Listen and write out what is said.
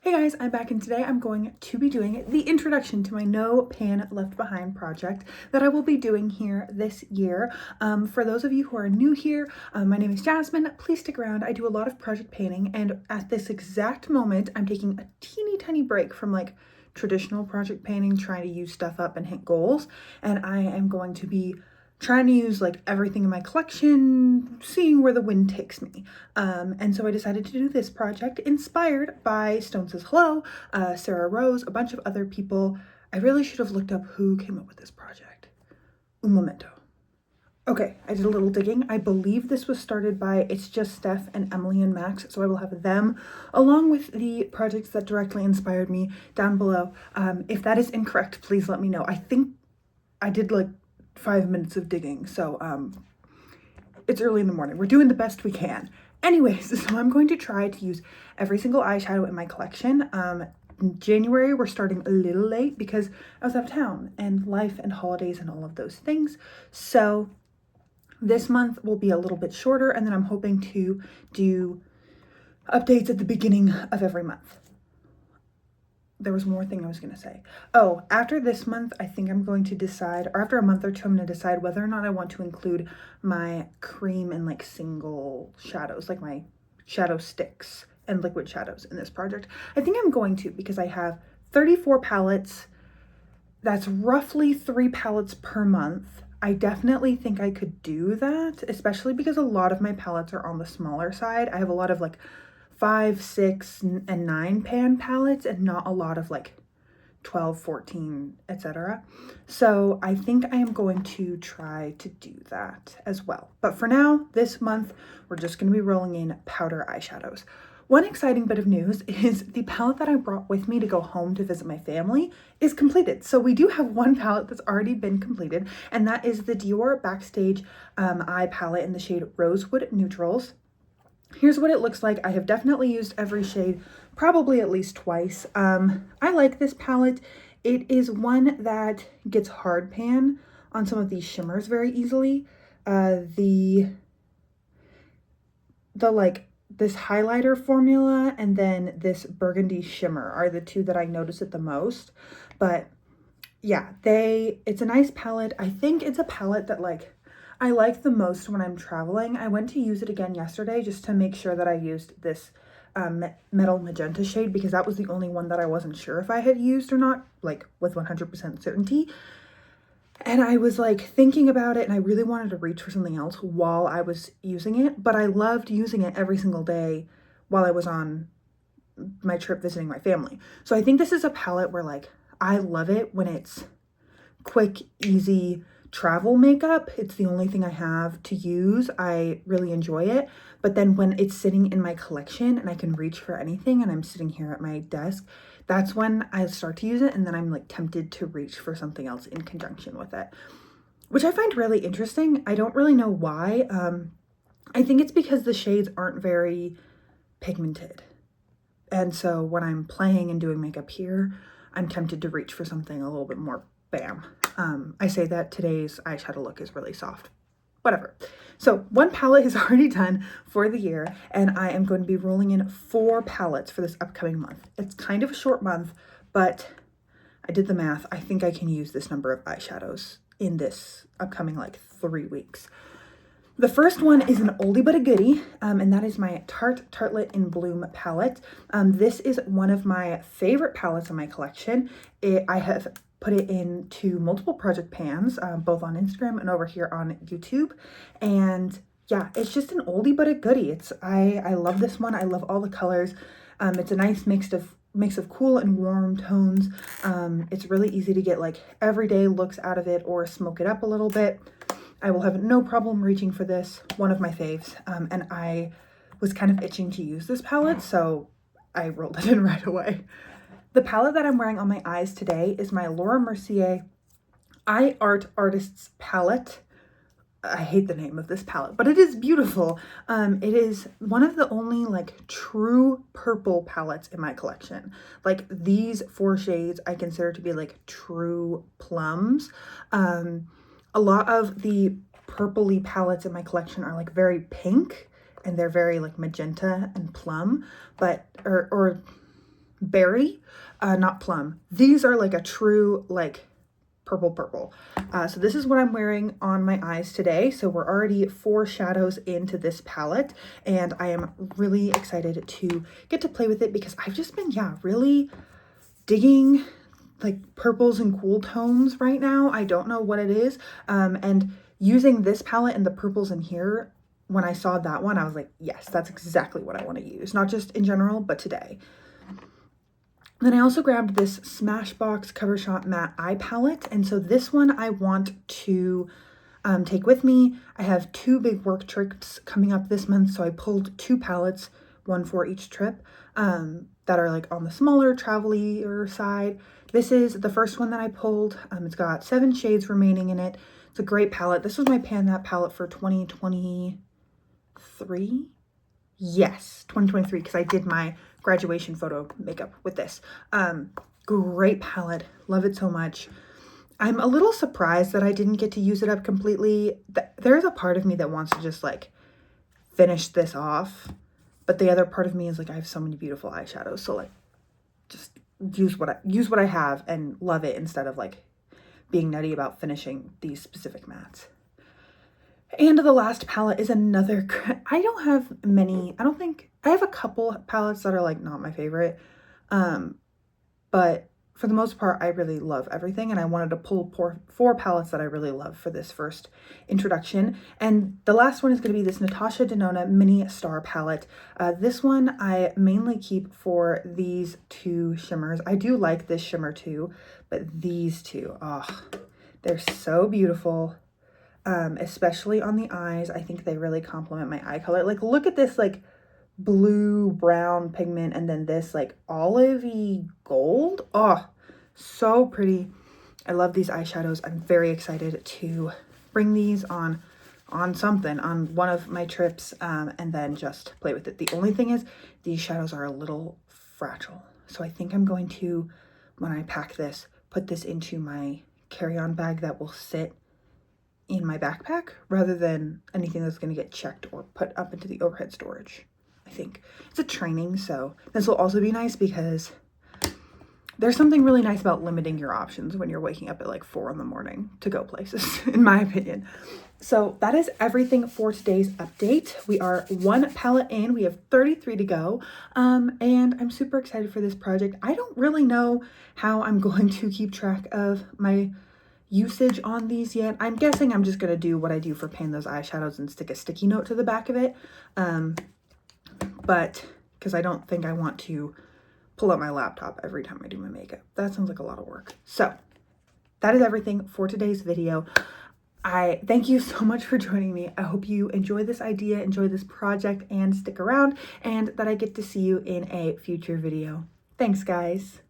Hey guys, I'm back and today I'm going to be doing the introduction to my No Pan Left Behind project that I will be doing here this year. For those of you who are new here, my name is Jasmine. Please stick around. I do a lot of project painting, and at this exact moment I'm taking a teeny tiny break from like traditional project painting, trying to use stuff up and hit goals, and I am going to be trying to use like everything in my collection, seeing where the wind takes me. And so I decided to do this project inspired by Stone Says Hello, Sarah Rose, a bunch of other people. I really should have looked up who came up with this project. Un momento. Okay, I did a little digging. I believe this was started by It's Just Steph and Emily and Max, so I will have them along with the projects that directly inspired me down below. If that is incorrect, please let me know. I think I did like 5 minutes of digging, so it's early in the morning. We're doing the best we can. Anyways, so I'm going to try to use every single eyeshadow in my collection. In January, we're starting a little late because I was out of town and life and holidays and all of those things. So this month will be a little bit shorter, and then I'm hoping to do updates at the beginning of every month. There was more thing I was going to say. Oh, after this month, I think I'm going to decide, or after a month or two, I'm going to decide whether or not I want to include my cream and like single shadows, like my shadow sticks and liquid shadows in this project. I think I'm going to, because I have 34 palettes. That's roughly 3 palettes per month. I definitely think I could do that, especially because a lot of my palettes are on the smaller side. I have a lot of like 5, 6, and 9 pan palettes and not a lot of like 12, 14, etc. So I think I am going to try to do that as well. But for now, this month, we're just going to be rolling in powder eyeshadows. One exciting bit of news is the palette that I brought with me to go home to visit my family is completed. So we do have one palette that's already been completed, and that is the Dior Backstage Eye Palette in the shade Rosewood Neutrals. Here's what it looks like. I have definitely used every shade, probably at least twice. I like this palette. It is one that gets hard pan on some of these shimmers very easily. The like this highlighter formula and then this burgundy shimmer are the two that I notice it the most. But yeah, it's a nice palette. I think it's a palette that like I like the most when I'm traveling. I went to use it again yesterday just to make sure that I used this metal magenta shade, because that was the only one that I wasn't sure if I had used or not, like with 100% certainty. And I was like thinking about it, and I really wanted to reach for something else while I was using it, but I loved using it every single day while I was on my trip visiting my family. So I think this is a palette where like I love it when it's quick, easy travel makeup. It's the only thing I have to use. I really enjoy it. But then when it's sitting in my collection and I can reach for anything and I'm sitting here at my desk, that's when I start to use it, and then I'm like tempted to reach for something else in conjunction with it, which I find really interesting. I don't really know why. I think it's because the shades aren't very pigmented. And so when I'm playing and doing makeup here, I'm tempted to reach for something a little bit more bam. I say that today's eyeshadow look is really soft. Whatever. So one palette is already done for the year, and I am going to be rolling in 4 palettes for this upcoming month. It's kind of a short month, but I did the math. I think I can use this number of eyeshadows in this upcoming like 3 weeks. The first one is an oldie but a goodie, and that is my Tarte Tartelette in Bloom palette. This is one of my favorite palettes in my collection. I have put it into multiple project pans, both on Instagram and over here on YouTube. And yeah, it's just an oldie but a goodie. I love this one. I love all the colors. It's a nice mix of cool and warm tones. It's really easy to get like everyday looks out of it or smoke it up a little bit. I will have no problem reaching for this, one of my faves. And I was kind of itching to use this palette, so I rolled it in right away. The palette that I'm wearing on my eyes today is my Laura Mercier Eye Art Artists palette. I hate the name of this palette, but it is beautiful. It is one of the only like true purple palettes in my collection. Like these 4 shades I consider to be like true plums. A lot of the purpley palettes in my collection are like very pink, and they're very like magenta and plum, but or berry, not plum. These are like a true like purple. So this is what I'm wearing on my eyes today. So we're already 4 shadows into this palette, and I am really excited to get to play with it because I've just been, yeah, really digging like purples and cool tones right now. I don't know what it is. And using this palette and the purples in here, when I saw that one, I was like, yes, that's exactly what I want to use. Not just in general, but today. Then I also grabbed this Smashbox Cover Shop Matte Eye Palette. And so this one I want to take with me. I have 2 big work trips coming up this month. So I pulled 2 palettes, one for each trip, that are like on the smaller travel-y side. This is the first one that I pulled. It's got 7 shades remaining in it. It's a great palette. This was my Pan That palette for 2023. Yes, 2023, because I did my graduation photo makeup with this. Great palette. Love it so much. I'm a little surprised that I didn't get to use it up completely. There's a part of me that wants to just like finish this off, but the other part of me is like, I have so many beautiful eyeshadows, so like just use what I have and love it instead of like being nutty about finishing these specific mattes. And the last palette is another, I don't have many, I don't think, I have a couple palettes that are like not my favorite, but for the most part, I really love everything, and I wanted to pull 4 palettes that I really love for this first introduction. And the last one is going to be this Natasha Denona Mini Star palette. This one I mainly keep for these 2 shimmers. I do like this shimmer too, but these 2, oh, they're so beautiful. Especially on the eyes. I think they really complement my eye color. Like, look at this like blue brown pigment, and then this like olivey gold. Oh, so pretty. I love these eyeshadows. I'm very excited to bring these on something, on one of my trips, and then just play with it. The only thing is these shadows are a little fragile, so I think I'm going to, when I pack this, put this into my carry-on bag that will sit in my backpack rather than anything that's going to get checked or put up into the overhead storage. I think it's a training, so this will also be nice because there's something really nice about limiting your options when you're waking up at like 4 in the morning to go places, in my opinion. So that is everything for today's update. We are 1 palette in, we have 33 to go, and I'm super excited for this project. I don't really know how I'm going to keep track of my usage on these yet. I'm guessing I'm just going to do what I do for Pan Those Eyeshadows and stick a sticky note to the back of it. But because I don't think I want to pull out my laptop every time I do my makeup. That sounds like a lot of work. So that is everything for today's video. I thank you so much for joining me. I hope you enjoy this idea, enjoy this project, and stick around, and that I get to see you in a future video. Thanks, guys.